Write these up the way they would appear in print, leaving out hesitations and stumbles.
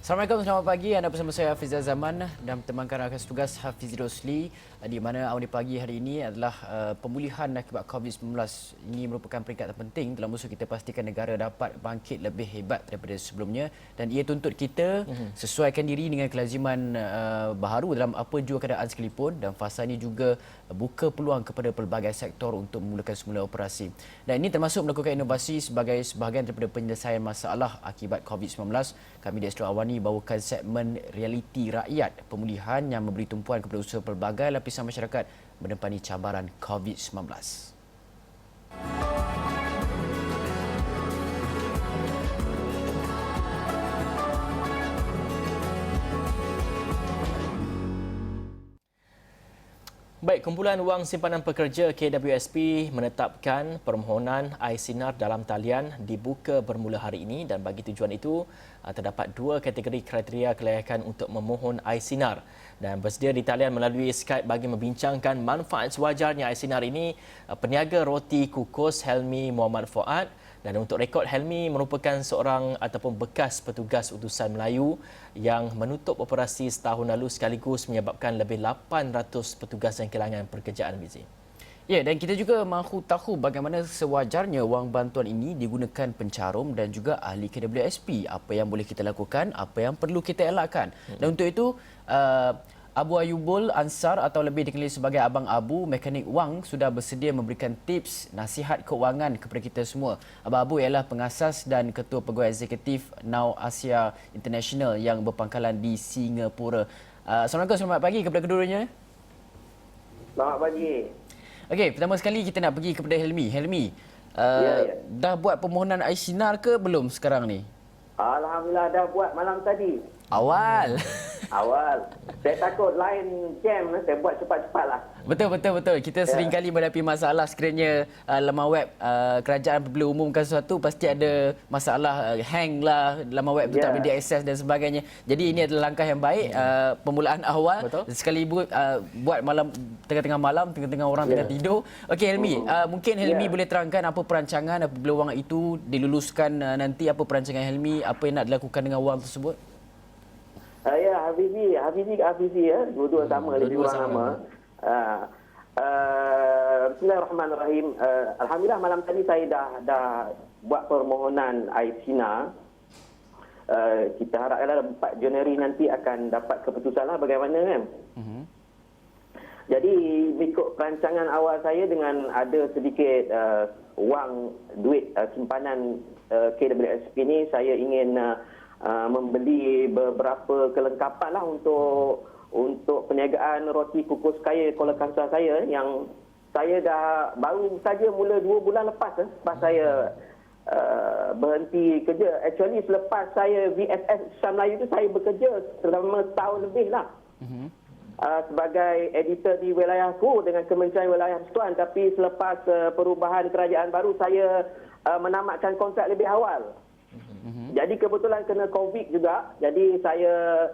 Assalamualaikum, selamat pagi. Anda bersama saya Hafizah Zaman dan temankan rakan tugas Hafiz Rosli, di mana awal pagi hari ini adalah pemulihan akibat COVID-19. Ini merupakan peringkat terpenting dalam usaha kita pastikan negara dapat bangkit lebih hebat daripada sebelumnya, dan ia tuntut kita sesuaikan diri dengan kelaziman baharu dalam apa jua keadaan sekalipun, dan fasa ini juga buka peluang kepada pelbagai sektor untuk memulakan semula operasi. Dan ini termasuk melakukan inovasi sebagai sebahagian daripada penyelesaian masalah akibat COVID-19. Kami di Astro Awani bawakan segmen realiti rakyat pemulihan yang memberi tumpuan kepada usaha pelbagai lapisan masyarakat menepani cabaran COVID-19. Baik, Kumpulan Wang Simpanan Pekerja KWSP menetapkan permohonan air sinar dalam talian dibuka bermula hari ini, dan bagi tujuan itu terdapat dua kategori kriteria kelayakan untuk memohon air sinar, dan bersedia di talian melalui Skype bagi membincangkan manfaat sewajarnya air sinar ini peniaga roti kukus Helmi Muhammad Fuad. Dan untuk rekod, Helmi merupakan seorang ataupun bekas petugas utusan Melayu yang menutup operasi setahun lalu sekaligus menyebabkan lebih 800 petugas yang kehilangan pekerjaan, Bizi. Ya, dan kita juga mahu tahu bagaimana sewajarnya wang bantuan ini digunakan pencarum dan juga ahli KWSP. Apa yang boleh kita lakukan, apa yang perlu kita elakkan. Dan untuk itu, Abu Ayubul Ansar atau lebih dikenali sebagai Abang Abu, mekanik wang, sudah bersedia memberikan tips nasihat keuangan kepada kita semua. Abang Abu ialah pengasas dan ketua pegawai eksekutif Now Asia International yang berpangkalan di Singapura. Assalamualaikum, selamat pagi kepada kedua-duanya. Selamat pagi. Okey, pertama sekali kita nak pergi kepada Helmi. Helmi, dah buat permohonan air sinar ke belum sekarang ni? Alhamdulillah dah buat malam tadi. Awal. Saya takut line jam, saya buat cepat-cepatlah. Betul. Kita sering kali menghadapi masalah sekiranya laman web kerajaan apabila umumkan sesuatu pasti ada masalah hang lah, laman web tu tak boleh diakses dan sebagainya. Jadi ini adalah langkah yang baik, permulaan awal. Betul. Sekali buat malam, tengah-tengah malam, tengah-tengah orang tengah tidur. Okey Helmi, mungkin Helmi boleh terangkan apa perancangan apabila wang itu diluluskan nanti, apa perancangan Helmi, apa yang nak dilakukan dengan wang tersebut? Ya, Hafizi ya, dua-dua sama, lebih kurang sama. Bismillahirrahmanirrahim. Alhamdulillah malam tadi saya dah buat permohonan air sinar. Kita harapkan 4 Januari nanti akan dapat keputusanlah bagaimana kan. Jadi ikut perancangan awal saya dengan ada sedikit wang duit simpanan KWSP ni, saya ingin membeli beberapa kelengkapan lah untuk perniagaan roti kukus kaya Kuala Kangsar saya, yang saya dah baru saja mula 2 bulan lepas saya berhenti kerja. Actually selepas saya VSS Islam Melayu tu saya bekerja selama setahun lebih lah sebagai editor di wilayahku dengan Kementerian Wilayah Persekutuan, tapi selepas perubahan kerajaan baru saya menamatkan kontrak lebih awal. Jadi kebetulan kena COVID juga, jadi saya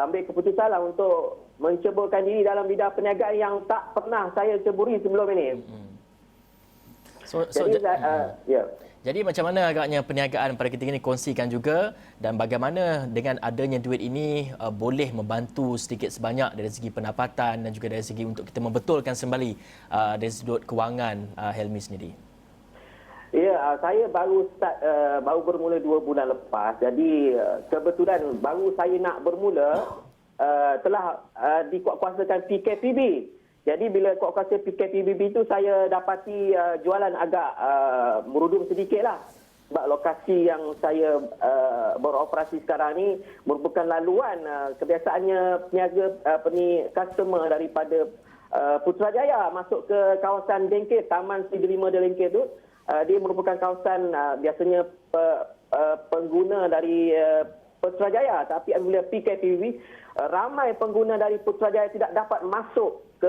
ambil keputusan lah untuk menceburkan diri dalam bidang perniagaan yang tak pernah saya ceburi sebelum ini. Jadi macam mana agaknya perniagaan pada ketika ini, kongsikan juga, dan bagaimana dengan adanya duit ini boleh membantu sedikit sebanyak dari segi pendapatan dan juga dari segi untuk kita membetulkan kembali dari sudut kewangan Helmi sendiri. Ya, saya baru bermula 2 bulan lepas. Jadi kebetulan baru saya nak bermula telah dikuatkuasakan PKPB. Jadi bila kuatkuasa PKPB itu saya dapati jualan agak merudum sedikit lah. Sebab lokasi yang saya beroperasi sekarang ni merupakan laluan. Kebiasaannya peniaga customer daripada Putrajaya masuk ke kawasan Dengkir, Taman Sri Delima Dengkir tu. Dia merupakan kawasan biasanya pengguna dari Putrajaya, tapi apabila PKPB, ramai pengguna dari Putrajaya tidak dapat masuk ke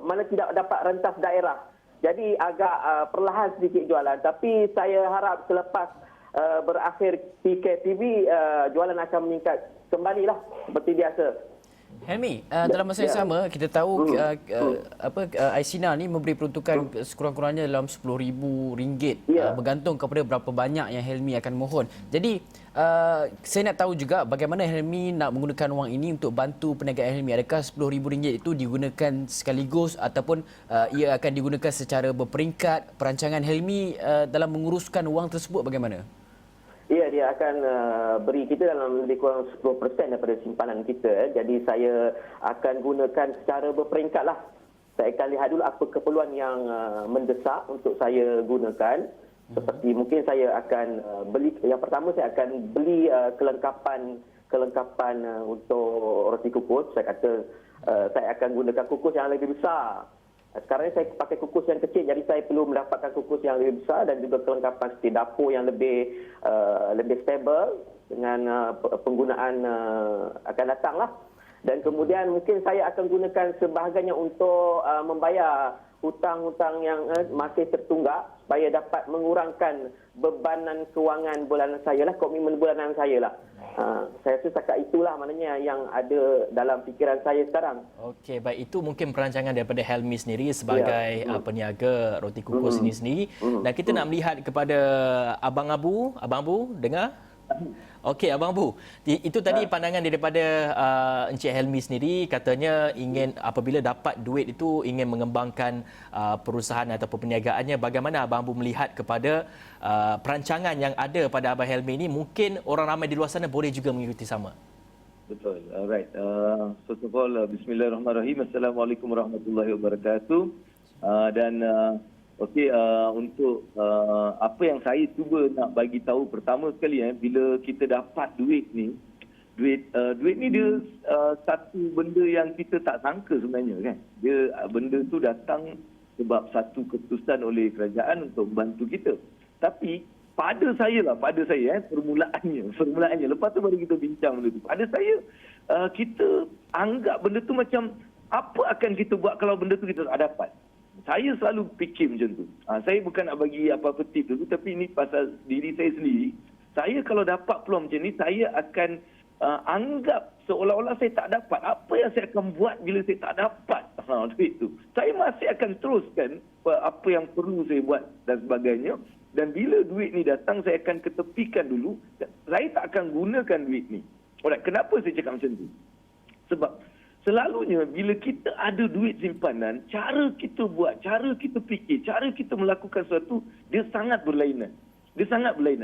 mana, tidak dapat rentas daerah. Jadi agak perlahan sedikit jualan, tapi saya harap selepas berakhir PKPB jualan akan meningkat kembalilah seperti biasa. Helmi, dalam masa yang sama kita tahu Aisina ni memberi peruntukan sekurang-kurangnya dalam RM10,000 bergantung kepada berapa banyak yang Helmi akan mohon. Jadi saya nak tahu juga bagaimana Helmi nak menggunakan wang ini untuk bantu perniagaan Helmi. Adakah RM10,000 itu digunakan sekaligus ataupun ia akan digunakan secara berperingkat? Perancangan Helmi dalam menguruskan wang tersebut bagaimana? Ya, dia akan beri kita dalam lebih kurang 10% daripada simpanan kita. Jadi saya akan gunakan secara berperingkat lah. Saya akan lihat dulu apa keperluan yang mendesak untuk saya gunakan. Seperti mungkin saya akan beli, yang pertama saya akan beli kelengkapan untuk roti kukus. Saya kata saya akan gunakan kukus yang lebih besar. Sekarang ni saya pakai kukus yang kecil, jadi saya perlu mendapatkan kukus yang lebih besar dan juga kelengkapan seperti dapur yang lebih stable dengan penggunaan akan datang lah. Dan kemudian mungkin saya akan gunakan sebahagiannya untuk membayar hutang-hutang yang masih tertunggak supaya dapat mengurangkan bebanan kewangan bulanan saya lah, komitmen bulanan saya lah. Saya rasa setakat itulah maknanya yang ada dalam fikiran saya sekarang. Okey, baik, itu mungkin perancangan daripada Helmi sendiri sebagai peniaga roti kukus ini sendiri. Dan kita nak melihat kepada Abang Abu. Abang Abu, dengar? Okey, Abang Abu. Itu tadi pandangan daripada Encik Helmi sendiri, katanya ingin apabila dapat duit itu ingin mengembangkan perusahaan ataupun perniagaannya. Bagaimana Abang Abu melihat kepada perancangan yang ada pada Abang Helmi ini? Mungkin orang ramai di luar sana boleh juga mengikuti sama. Betul. Alright. First of all, bismillahirrahmanirrahim. Assalamualaikum warahmatullahi wabarakatuh. Okey, untuk apa yang saya cuba nak bagi tahu pertama sekali, bila kita dapat duit ni dia satu benda yang kita tak sangka sebenarnya, kan. Dia benda tu datang sebab satu keputusan oleh kerajaan untuk membantu kita. Tapi pada saya permulaannya lepas tu baru kita bincang benda tu. Pada saya kita anggap benda tu macam apa akan kita buat kalau benda tu kita tak dapat. Saya selalu fikir macam tu. Saya bukan nak bagi apa-apa tip dulu, tapi ini pasal diri saya sendiri. Saya kalau dapat peluang macam ni, saya akan anggap seolah-olah saya tak dapat. Apa yang saya akan buat bila saya tak dapat duit tu? Saya masih akan teruskan apa yang perlu saya buat dan sebagainya. Dan bila duit ni datang, saya akan ketepikan dulu. Saya tak akan gunakan duit ni. Alright, kenapa saya cakap macam tu? Sebab selalunya bila kita ada duit simpanan, cara kita buat, cara kita fikir, cara kita melakukan sesuatu, dia sangat berlainan.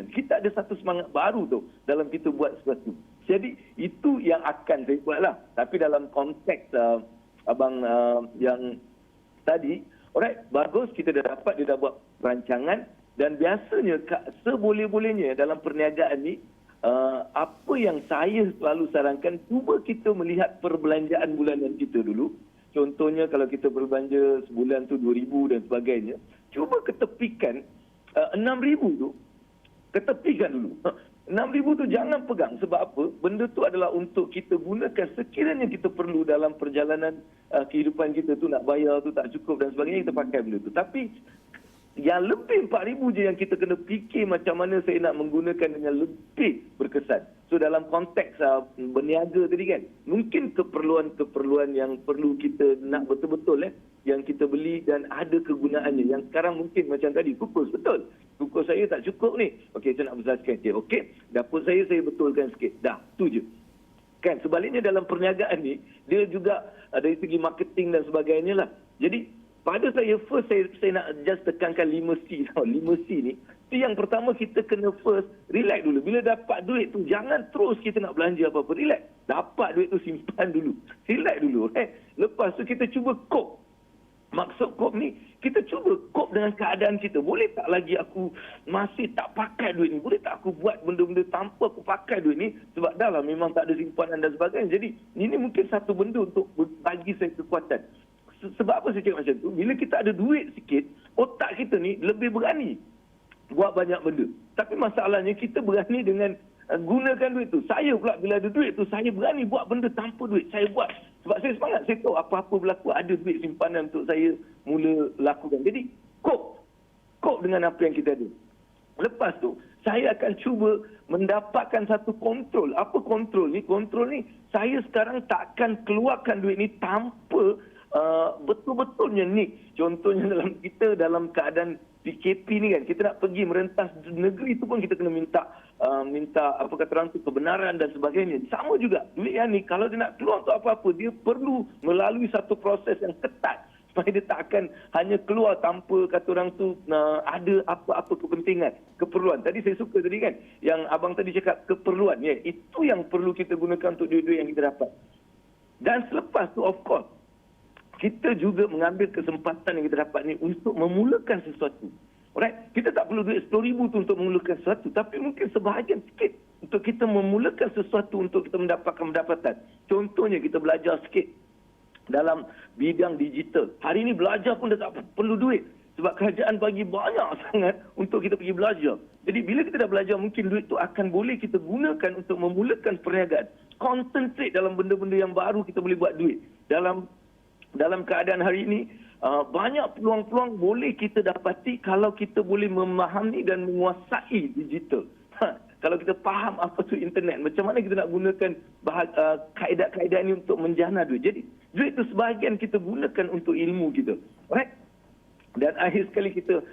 Kita ada satu semangat baru tu dalam kita buat sesuatu. Jadi itu yang akan saya buatlah. Tapi dalam konteks abang yang tadi, alright, bagus, kita dah dapat, dia dah buat rancangan. Dan biasanya seboleh-bolehnya dalam perniagaan ni, apa yang saya selalu sarankan, cuba kita melihat perbelanjaan bulanan kita dulu. Contohnya kalau kita berbelanja sebulan tu 2,000 dan sebagainya, cuba ketepikan 6,000 tu, ketepikan dulu. 6,000 tu jangan pegang. Sebab apa? Benda tu adalah untuk kita gunakan sekiranya kita perlu dalam perjalanan kehidupan kita tu, nak bayar tu tak cukup dan sebagainya, kita pakai benda tu. Tapi yang lebih 4,000 je yang kita kena fikir macam mana saya nak menggunakan dengan lebih berkesan. So dalam konteks berniaga tadi, kan, mungkin keperluan-keperluan yang perlu kita nak betul-betul yang kita beli dan ada kegunaannya. Yang sekarang mungkin macam tadi, kukus, betul. Kukus saya tak cukup ni. Okey, saya nak besar sikit. Okey, dapur saya betulkan sikit. Dah, tu je. Kan, sebaliknya dalam perniagaan ni, dia juga dari segi marketing dan sebagainya lah. Jadi pada saya, first saya nak just tekankan 5C. 5C ni, itu yang pertama kita kena first relax dulu. Bila dapat duit tu, jangan terus kita nak belanja apa-apa. Relax. Dapat duit tu, simpan dulu. Relax dulu. Lepas tu kita cuba cope. Maksud cope ni, kita cuba cope dengan keadaan kita. Boleh tak lagi aku masih tak pakai duit ni? Boleh tak aku buat benda-benda tanpa aku pakai duit ni? Sebab dah lah memang tak ada simpanan dan sebagainya. Jadi ini mungkin satu benda untuk bagi saya kekuatan. Sebab apa saya cakap macam tu? Bila kita ada duit sikit, otak kita ni lebih berani buat banyak benda. Tapi masalahnya kita berani dengan gunakan duit tu. Saya pula bila ada duit tu, saya berani buat benda tanpa duit. Saya buat. Sebab saya semangat. Saya tahu apa-apa berlaku, ada duit simpanan untuk saya mula lakukan. Jadi, cope dengan apa yang kita ada. Lepas tu, saya akan cuba mendapatkan satu kontrol. Apa kontrol ni? Kontrol ni, saya sekarang takkan keluarkan duit ni tanpa betul-betulnya ni. Contohnya dalam keadaan PKP ni kan, kita nak pergi merentas negeri tu pun kita kena minta apa kata orang tu, kebenaran dan sebagainya. Sama juga duit yang ni, kalau dia nak keluar untuk apa-apa, dia perlu melalui satu proses yang ketat supaya dia tak akan hanya keluar tanpa kata orang tu ada apa-apa kepentingan, keperluan. Tadi saya suka tadi kan yang abang tadi cakap, keperluan. Ya, itu yang perlu kita gunakan untuk duit-duit yang kita dapat. Dan selepas tu, of course, kita juga mengambil kesempatan yang kita dapat ni untuk memulakan sesuatu. Alright, kita tak perlu duit 10,000 tu untuk memulakan sesuatu, tapi mungkin sebahagian sikit untuk kita memulakan sesuatu untuk kita mendapatkan pendapatan. Contohnya kita belajar sikit dalam bidang digital. Hari ini belajar pun dah tak perlu duit sebab kerajaan bagi banyak sangat untuk kita pergi belajar. Jadi bila kita dah belajar, mungkin duit tu akan boleh kita gunakan untuk memulakan perniagaan. Concentrate dalam benda-benda yang baru, kita boleh buat duit. Dalam keadaan hari ini, banyak peluang-peluang boleh kita dapati kalau kita boleh memahami dan menguasai digital. Kalau kita faham apa tu internet, macam mana kita nak gunakan kaedah-kaedah ini untuk menjana duit. Jadi, duit itu sebahagian kita gunakan untuk ilmu kita. Alright? Dan akhir sekali kita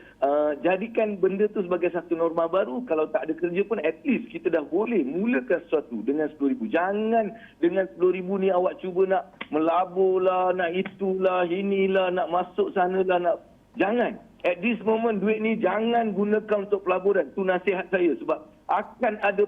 jadikan benda tu sebagai satu norma baru. Kalau tak ada kerja pun, at least kita dah boleh mulakan sesuatu dengan 10,000. Jangan dengan 10,000 ni awak cuba nak melabur lah, nak itulah, inilah, nak masuk sana lah, nak... Jangan. At this moment, duit ni jangan gunakan untuk pelaburan. Itu nasihat saya. Sebab akan ada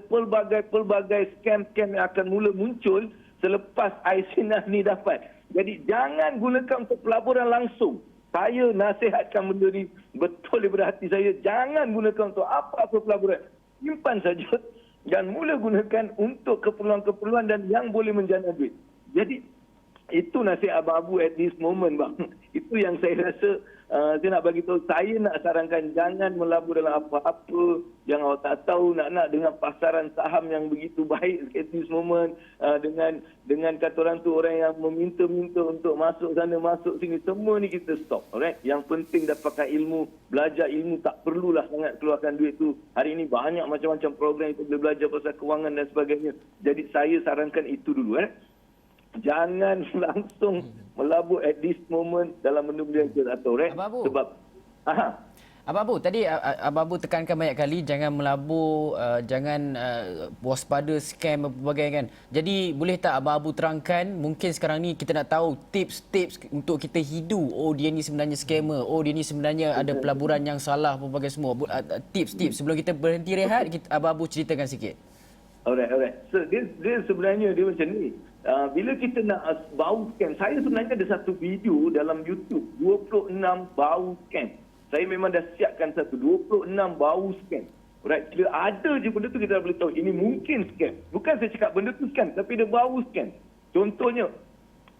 pelbagai scam-scam yang akan mula muncul selepas Aisinah ni dapat. Jadi jangan gunakan untuk pelaburan langsung. Saya nasihatkan benda ni betul daripada hati saya. Jangan gunakan untuk apa-apa pelaburan. Simpan saja dan mula gunakan untuk keperluan-keperluan dan yang boleh menjana duit. Jadi itu nasihat Abang Abu at this moment, bang. Itu yang saya rasa saya nak bagi tahu. Saya nak sarankan jangan melabur dalam apa-apa yang awak tak tahu, nak dengan pasaran saham yang begitu baik at this moment, dengan kata orang tu, orang yang meminta-minta untuk masuk sana, masuk sini, semua ni kita stop. Alright? Yang penting dapatkan ilmu, belajar ilmu, tak perlulah sangat keluarkan duit tu. Hari ini banyak macam-macam program kita boleh belajar pasal kewangan dan sebagainya. Jadi saya sarankan itu dulu. Jangan langsung melabur at this moment dalam benda-benda yang kita tak tahu. Abang Abu. Sebab Abang Abu, tadi Abang Abu tekankan banyak kali jangan melabur, jangan waspada scam dan sebagainya kan. Jadi boleh tak Abang Abu terangkan, mungkin sekarang ni kita nak tahu tips-tips untuk kita hidu, oh dia ni sebenarnya scammer, oh dia ni sebenarnya ada pelaburan yang salah, pelbagai semua. Tips-tips sebelum kita berhenti rehat, Abang Abu ceritakan sikit. Alright. So, dia sebenarnya dia macam ni. Bila kita nak bau scam, saya sebenarnya ada satu video dalam YouTube, 26 bau scam. Saya memang dah siapkan 26 bau scam. Alright, bila ada je benda tu kita dah boleh tahu ini mungkin scam. Bukan saya cakap benda tu scam, tapi dia bau scam. Contohnya,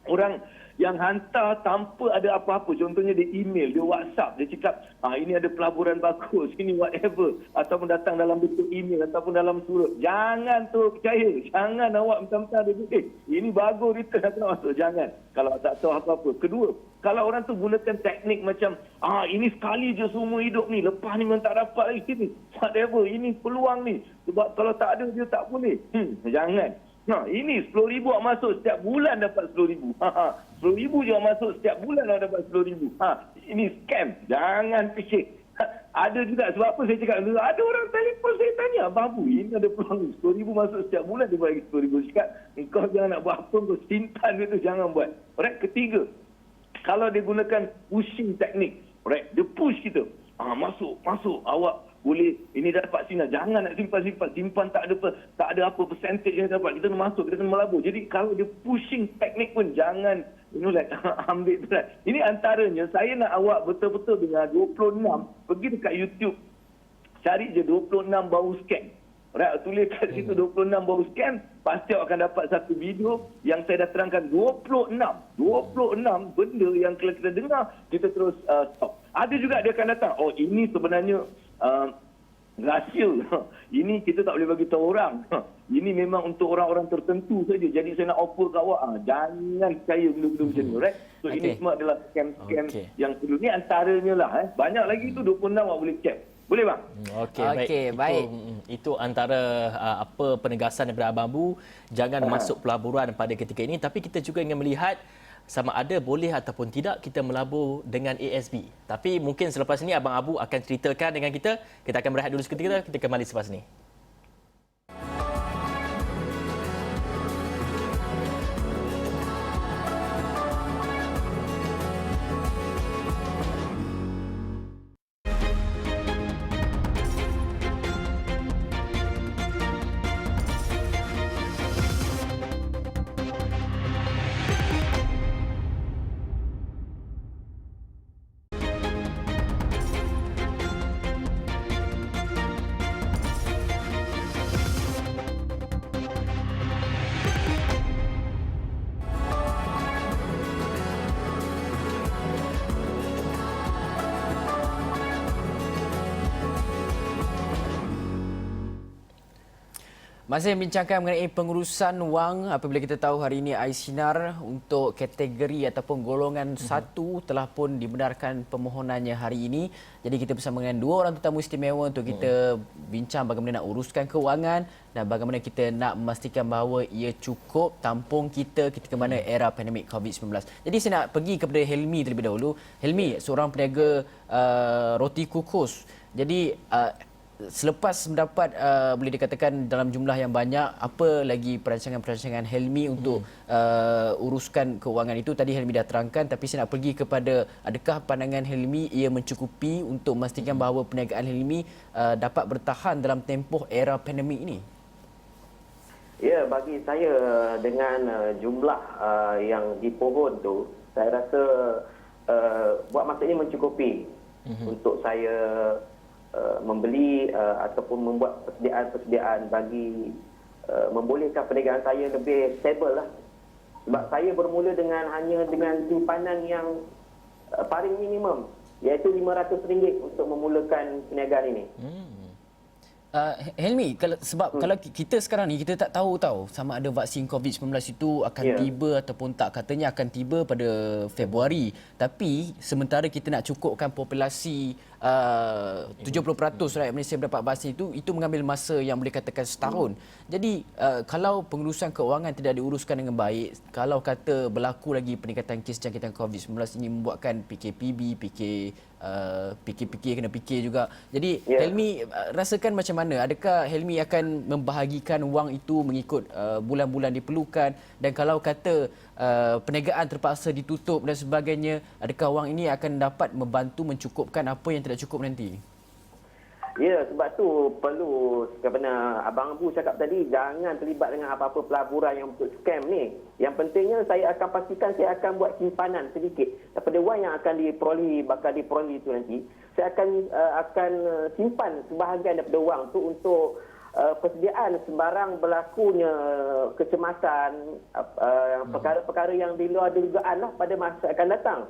orang yang hantar tanpa ada apa-apa. Contohnya dia email, dia WhatsApp, dia cakap, ini ada pelaburan bagus, ini whatever. Ataupun datang dalam bentuk email, ataupun dalam surat. Jangan tu percaya. Jangan awak mentang-mentang ada duit. Ini bagus, return nak masuk. Jangan. Kalau tak tahu apa-apa. Kedua, kalau orang tu gunakan teknik macam, ini sekali je seumur hidup ni. Lepas ni memang tak dapat lagi sini. Whatever, ini peluang ni. Sebab kalau tak ada, dia tak boleh. Jangan. Ini 10,000 awak masuk setiap bulan dapat 10,000. 10,000 je awak masuk setiap bulan awak dapat 10,000. Ini scam. Jangan fikir. Ada juga, sebab apa saya cakap, ada orang telefon saya tanya, Abang Abu, ini ada peluang 10,000 masuk setiap bulan, dia bagi 10,000. Cakap, engkau jangan nak buat apa, kau simpan itu, jangan buat. Alright, ketiga, kalau dia gunakan pushing teknik, alright, dia push kita. Masuk, awak boleh ini dapat sini, jangan nak simpan tak ada apa percentage yang dapat, kita kena masuk, kita kena melabur. Jadi kalau dia pushing teknik pun jangan ambil berat. Ini antaranya, saya nak awak betul-betul dengan 26, pergi dekat YouTube, cari je 26 bau scam. Right, tulis kat situ 26 bau scam, pasti awak akan dapat satu video yang saya dah terangkan 26 benda yang kalau kita dengar, kita terus stop. Ada juga dia akan datang, ini sebenarnya rahsia. Ini kita tak boleh bagi tahu orang. Ini memang untuk orang-orang tertentu saja. Jadi saya nak offer kat awak, jangan percaya benda-benda macam ni. Right? So ini semua adalah scam-scam yang perlu. Ni antaranya lah. Banyak lagi tu 26 awak boleh check. Boleh bang? Okey, Okey, baik. Itu antara apa penegasan daripada Abang Abu, jangan masuk pelaburan pada ketika ini, tapi kita juga ingin melihat sama ada boleh ataupun tidak kita melabur dengan ASB. Tapi mungkin selepas ini Abang Abu akan ceritakan dengan kita. Kita akan berehat dulu seketika, kita kembali selepas ini. Masih membincangkan mengenai pengurusan wang apabila kita tahu hari ini Aissinar untuk kategori ataupun golongan 1 telah pun dibenarkan permohonannya hari ini. Jadi kita bersama dengan dua orang tetamu istimewa untuk kita bincang bagaimana nak uruskan kewangan dan bagaimana kita nak memastikan bahawa ia cukup tampung kita ketika mana era pandemik COVID-19. Jadi saya nak pergi kepada Helmi terlebih dahulu. Helmi, seorang peniaga roti kukus. Jadi selepas mendapat boleh dikatakan dalam jumlah yang banyak, apa lagi perancangan-perancangan Helmi untuk uruskan kewangan itu? Tadi Helmi dah terangkan, tapi saya nak pergi kepada adakah pandangan Helmi ia mencukupi untuk memastikan bahawa perniagaan Helmi dapat bertahan dalam tempoh era pandemik ini? Ya, bagi saya dengan jumlah yang dipohon tu, saya rasa buat masa ini mencukupi untuk saya membeli ataupun membuat persediaan bagi membolehkan perniagaan saya lebih stable lah. Sebab saya bermula dengan simpanan yang paling minimum, iaitu RM500 untuk memulakan perniagaan ini. Helmi, kalau kita sekarang ni kita tak tahu sama ada vaksin COVID-19 itu akan tiba ataupun tak. Katanya akan tiba pada Februari. Tapi sementara kita nak cukupkan populasi 70% rakyat Malaysia mendapat vaksin itu mengambil masa yang boleh katakan setahun. Jadi kalau pengurusan keuangan tidak diuruskan dengan baik, kalau kata berlaku lagi peningkatan kes jangkitan COVID-19 ini membuatkan PKPB, fikir kena fikir juga. Jadi Helmi rasakan macam mana? Adakah Helmi akan membahagikan wang itu mengikut bulan-bulan diperlukan, dan kalau kata perniagaan terpaksa ditutup dan sebagainya, adakah wang ini akan dapat membantu mencukupkan apa yang tidak cukup nanti? Ya, sebab tu perlu, kerana Abang Abu cakap tadi, jangan terlibat dengan apa-apa pelaburan yang untuk scam ni. Yang pentingnya saya akan pastikan saya akan buat simpanan sedikit daripada wang yang akan bakal diperoleh itu nanti. Saya akan simpan sebahagian daripada wang tu untuk persediaan sembarang berlakunya kecemasan, perkara-perkara yang di luar dugaan lah pada masa akan datang.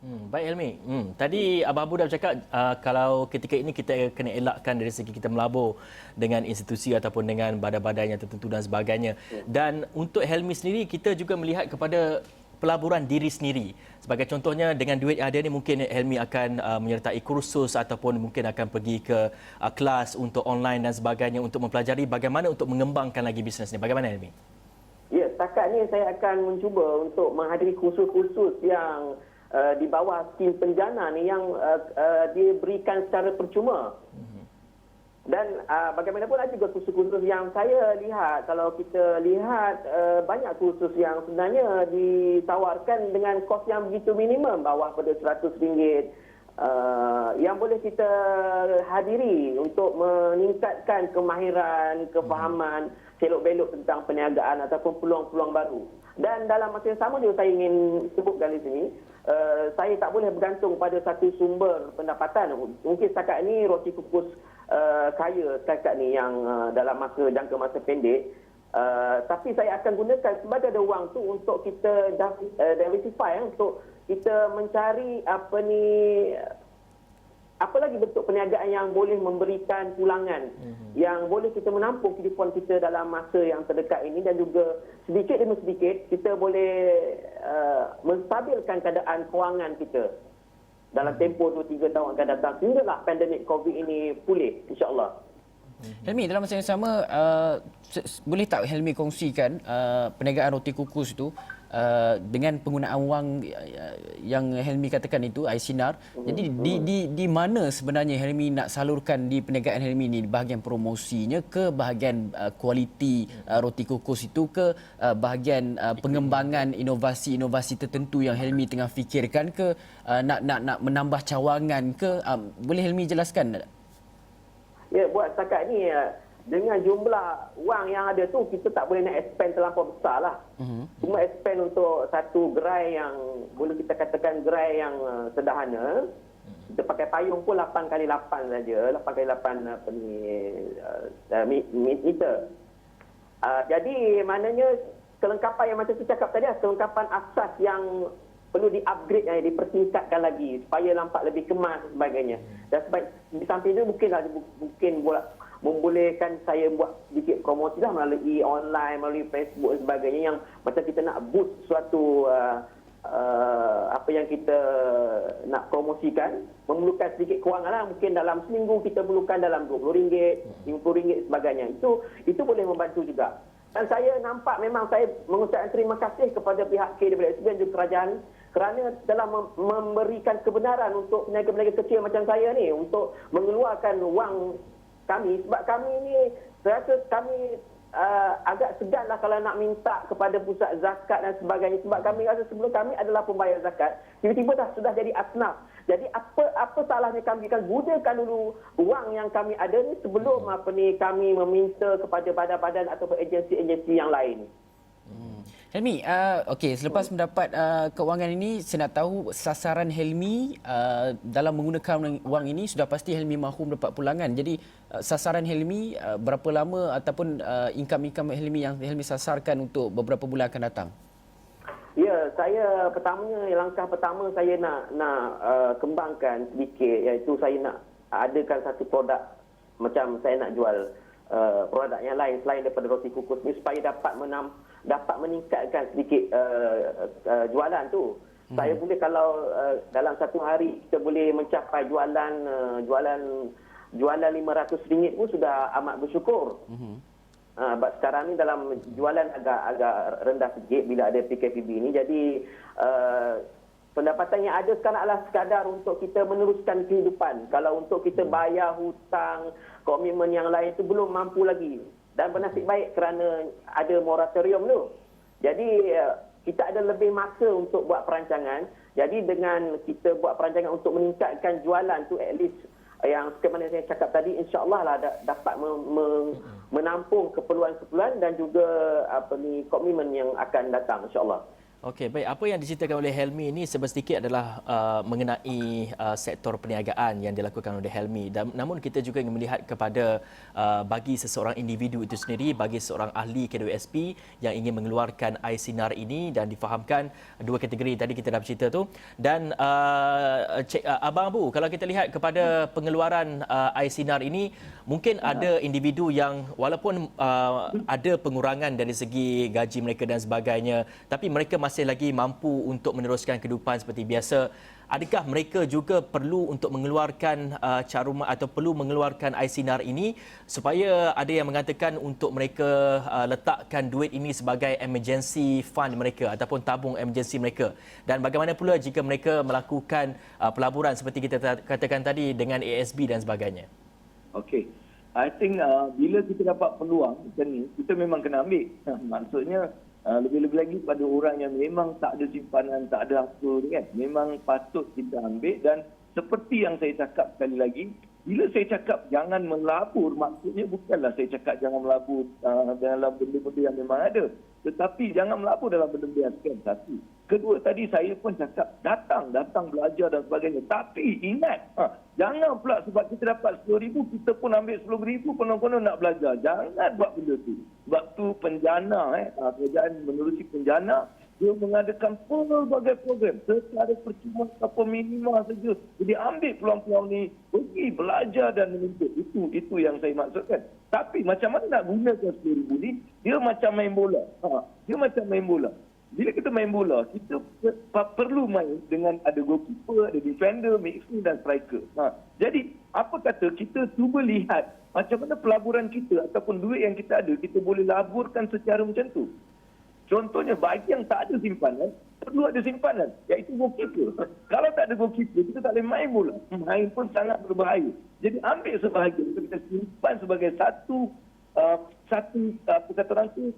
Baik Helmi. Tadi Abang Abu dah bercakap kalau ketika ini kita kena elakkan dari segi kita melabur dengan institusi ataupun dengan badan-badan yang tertentu dan sebagainya. Dan untuk Helmi sendiri, kita juga melihat kepada pelaburan diri sendiri. Sebagai contohnya, dengan duit yang ada ni mungkin Helmi akan menyertai kursus ataupun mungkin akan pergi ke kelas untuk online dan sebagainya untuk mempelajari bagaimana untuk mengembangkan lagi bisnes ni. Bagaimana Helmi? Ya, setakat ni saya akan mencuba untuk menghadiri kursus-kursus yang di bawah skim penjana ni yang diberikan secara percuma. Dan bagaimanapun ada juga kursus-kursus yang saya lihat, kalau kita lihat banyak kursus yang sebenarnya ditawarkan dengan kos yang begitu minimum, bawah pada RM100, yang boleh kita hadiri untuk meningkatkan kemahiran, kefahaman, selok-belok tentang perniagaan ataupun peluang-peluang baru. Dan dalam masa yang sama juga saya ingin sebutkan di sini, saya tak boleh bergantung pada satu sumber pendapatan. Mungkin setakat ini roti kukus kaya setakat ni yang dalam jangka masa pendek. Tapi saya akan gunakan sebagai ada wang tu untuk kita diversify, untuk kita mencari apa lagi bentuk perniagaan yang boleh memberikan pulangan, yang boleh kita menampung kehidupan kita dalam masa yang terdekat ini, dan juga sedikit demi sedikit kita boleh menstabilkan keadaan kewangan kita. dalam tempoh 2-3 tahun akan datang sehinggalah pandemik COVID ini pulih, insya-Allah. Helmi, dalam masa yang sama, boleh tak Helmi kongsikan perniagaan roti kukus itu dengan penggunaan wang yang Helmi katakan itu, Aisinar. Jadi di mana sebenarnya Helmi nak salurkan di perniagaan Helmi ini, bahagian promosinya ke bahagian kualiti roti kukus itu, ke bahagian pengembangan inovasi-inovasi tertentu yang Helmi tengah fikirkan, ke nak menambah cawangan ke, boleh Helmi jelaskan tak? Ya, buat setakat ni dengan jumlah wang yang ada tu kita tak boleh nak expand terlampau besar lah. Cuma expand untuk satu gerai yang boleh kita katakan gerai yang sederhana. Kita pakai payung pun 8x8 saja, 8x8 meter. Jadi maknanya kelengkapan yang macam saya cakap tadi, kelengkapan asas yang perlu di-upgrade, dipertingkatkan lagi supaya nampak lebih kemas dan sebagainya. Dan di samping itu mungkin membolehkan saya buat sedikit promosi lah melalui online, melalui Facebook dan sebagainya, yang macam kita nak boost suatu apa yang kita nak promosikan, memerlukan sedikit kewangan lah. Mungkin dalam seminggu kita perlukan dalam RM20, RM50 sebagainya. Itu boleh membantu juga. Dan saya nampak memang saya mengucapkan terima kasih kepada pihak KWSP dan juga kerajaan kerana telah memberikan kebenaran untuk peniaga-peniaga kecil macam saya ni untuk mengeluarkan wang kami, sebab kami ni saya rasa kami agak segan lah kalau nak minta kepada pusat zakat dan sebagainya, sebab kami rasa sebelum kami adalah pembayar zakat, tiba-tiba sudah jadi asnaf. Jadi apa salahnya kami kan gunakan dulu wang yang kami ada ni sebelum kami meminta kepada badan-badan atau agensi-agensi yang lain. Helmi, okey, selepas mendapat kewangan ini, saya nak tahu sasaran Helmi dalam menggunakan wang ini. Sudah pasti Helmi mahu mendapat pulangan. Jadi sasaran Helmi berapa lama ataupun income Helmi yang Helmi sasarkan untuk beberapa bulan akan datang? Ya, saya langkah pertama saya nak kembangkan sedikit, iaitu saya nak adakan satu produk macam saya nak jual produk yang lain selain daripada roti kukus ni supaya dapat meningkatkan sedikit jualan tu. Saya boleh kalau dalam satu hari kita boleh mencapai jualan RM500 pun sudah amat bersyukur. Sekarang ni dalam jualan agak rendah sedikit bila ada PKPB ni. Jadi pendapatan yang ada sekarang adalah sekadar untuk kita meneruskan kehidupan. Kalau untuk kita bayar hutang, komitmen yang lain itu belum mampu lagi. Dan bernasib baik kerana ada moratorium tu. Jadi kita ada lebih masa untuk buat perancangan. Jadi dengan kita buat perancangan untuk meningkatkan jualan tu, at least yang seperti saya cakap tadi, insya-Allah lah dapat menampung keperluan-keperluan dan juga komitmen yang akan datang, insya-Allah. Okey, baik. Apa yang diceritakan oleh Helmi ini sedikit adalah mengenai sektor perniagaan yang dilakukan oleh Helmi. Namun kita juga ingin melihat kepada bagi seseorang individu itu sendiri, bagi seorang ahli KWSP yang ingin mengeluarkan Aisinar ini, dan difahamkan dua kategori tadi kita dah bercerita tu. Dan Abang Abu, kalau kita lihat kepada pengeluaran Aisinar ini, mungkin ada individu yang walaupun ada pengurangan dari segi gaji mereka dan sebagainya, tapi mereka masih lagi mampu untuk meneruskan kehidupan seperti biasa. Adakah mereka juga perlu untuk mengeluarkan caruman atau perlu mengeluarkan Aisinar ini, supaya ada yang mengatakan untuk mereka letakkan duit ini sebagai emergency fund mereka ataupun tabung emergency mereka? Dan bagaimana pula jika mereka melakukan pelaburan seperti kita katakan tadi dengan ASB dan sebagainya? Okey. I think bila kita dapat peluang macam ni, kita memang kena ambil. Maksudnya lebih-lebih lagi pada orang yang memang tak ada simpanan, tak ada apa kan. Memang patut kita ambil. Dan seperti yang saya cakap sekali lagi, bila saya cakap jangan melabur, maksudnya bukanlah saya cakap jangan melabur dalam benda-benda yang memang ada. Tetapi jangan melabur dalam benda-benda yang scam. Satu. Kedua, tadi saya pun cakap datang belajar dan sebagainya. Tapi ingat, jangan pula sebab kita dapat RM10,000, kita pun ambil RM10,000, konon-konon nak belajar. Jangan buat benda tu. Sebab tu penjana, kerajaan menerusi penjana, dia mengadakan pelbagai program secara percuma atau minima saja. Jadi ambil peluang-peluang ni, pergi belajar dan menuntut. Itu yang saya maksudkan. Tapi macam mana nak gunakan RM10,000 ni? Dia macam main bola. Dia macam main bola. bila kita main bola, kita perlu main dengan ada goalkeeper, ada defender, midfield dan striker. Jadi, apa kata kita cuba lihat macam mana pelaburan kita ataupun duit yang kita ada, kita boleh laburkan secara macam tu. Contohnya, bagi yang tak ada simpanan, perlu ada simpanan, iaitu goalkeeper. Kalau tak ada goalkeeper, kita tak boleh main bola. Main pun sangat berbahaya. Jadi, ambil sebahagian untuk kita simpan sebagai satu apa kata orang tu,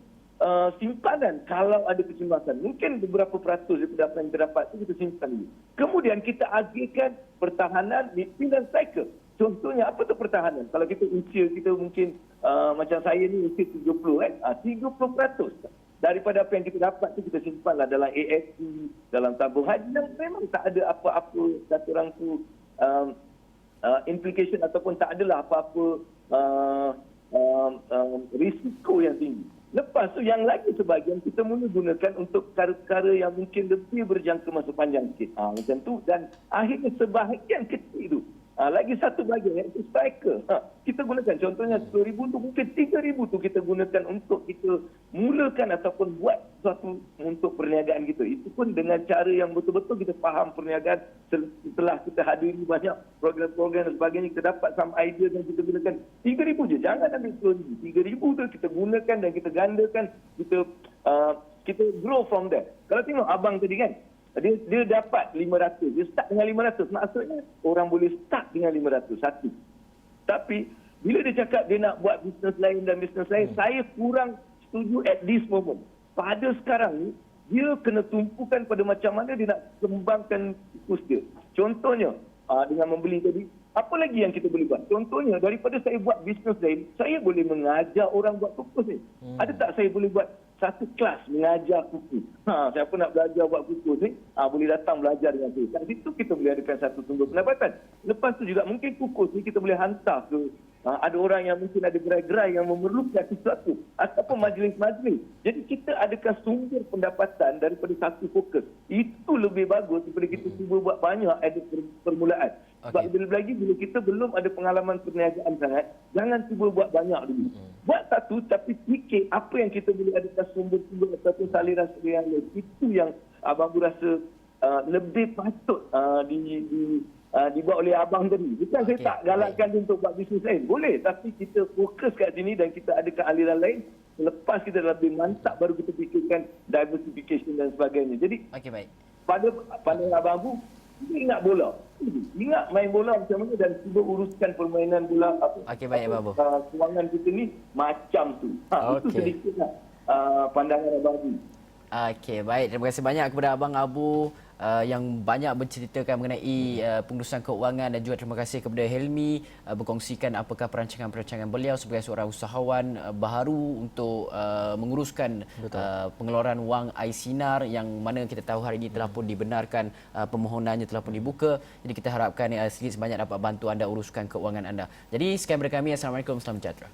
simpanan kalau ada kecemasan. Mungkin beberapa peratus daripada apa yang kita dapat itu kita simpan dulu. Kemudian kita agihkan pertahanan, midfield dan striker. Contohnya apa tu pertahanan? Kalau kita usia kita mungkin macam saya ni usia 30 kan. 30% daripada apa yang kita dapat tu kita simpanlah dalam AFC, dalam tabung haji yang memang tak ada apa-apa kata orang tu implication ataupun tak adalah apa-apa risiko yang tinggi. Lepas tu yang lagi sebahagian kita mula gunakan untuk perkara-perkara yang mungkin lebih berjangka masa panjang sikit. Macam tu. Dan akhirnya sebahagian kecil tu. Lagi satu bahagian iaitu striker. Kita gunakan contohnya 10,000 tu mungkin 3,000 tu kita gunakan untuk kita mulakan ataupun buat sesuatu untuk perniagaan kita. Itu pun dengan cara yang betul-betul kita faham perniagaan setelah kita hadiri banyak program-program dan sebagainya, kita dapat some idea dan kita gunakan 3,000 je. Jangan ambil 10,000. 3,000 tu kita gunakan dan kita gandakan, kita grow from there. Kalau tengok abang tadi kan, dia dapat 500. Dia start dengan 500. Maksudnya orang boleh start dengan 500. Satu. Tapi bila dia cakap dia nak buat bisnes lain dan bisnes lain, saya kurang setuju at this moment. Pada sekarang ni, dia kena tumpukan pada macam mana dia nak kembangkan fokus dia. Contohnya, dengan membeli tadi, apa lagi yang kita boleh buat? Contohnya, daripada saya buat bisnes lain, saya boleh mengajar orang buat kukus ni. Ada tak saya boleh buat satu kelas mengajar kukus? Siapa nak belajar buat kukus ni, boleh datang belajar dengan saya. Kat situ kita boleh adakan satu sumber pendapatan. Lepas tu juga mungkin kukus ni kita boleh hantar ke ada orang yang mungkin ada gerai-gerai yang memerlukan sesuatu ataupun majlis-majlis. Jadi kita adakan sumber pendapatan daripada satu fokus. Itu lebih bagus daripada kita cuba buat banyak ada permulaan. Sebab lebih lagi bila kita belum ada pengalaman perniagaan sangat, jangan cuba buat banyak dulu. Buat satu tapi fikir apa yang kita boleh adakan sumber-sumber ataupun saliran-saliran lain. Itu yang Abang Bu rasa lebih patut dibuat oleh abang tadi. Bukan saya tak galakkan dia untuk buat bisnes lain. Boleh. Tapi kita fokus kat sini dan kita adakan aliran lain. Lepas kita lebih mantap baru kita fikirkan diversification dan sebagainya. Jadi pada abang Bu, kita ingat bola. Ingat main bola macam mana dan cuba uruskan permainan bola kewangan kita ni macam tu. Itu sedikitlah pandangan abang Bu. Okey, baik. Terima kasih banyak kepada Abang Abu yang banyak menceritakan mengenai pengurusan keuangan dan juga terima kasih kepada Helmi berkongsikan apakah perancangan-perancangan beliau sebagai seorang usahawan baharu untuk menguruskan pengeluaran wang iSinar yang mana kita tahu hari ini telah pun dibenarkan, permohonannya telah pun dibuka. Jadi kita harapkan sedikit sebanyak dapat bantu anda uruskan keuangan anda. Jadi sekian daripada kami. Assalamualaikum, salam sejahtera.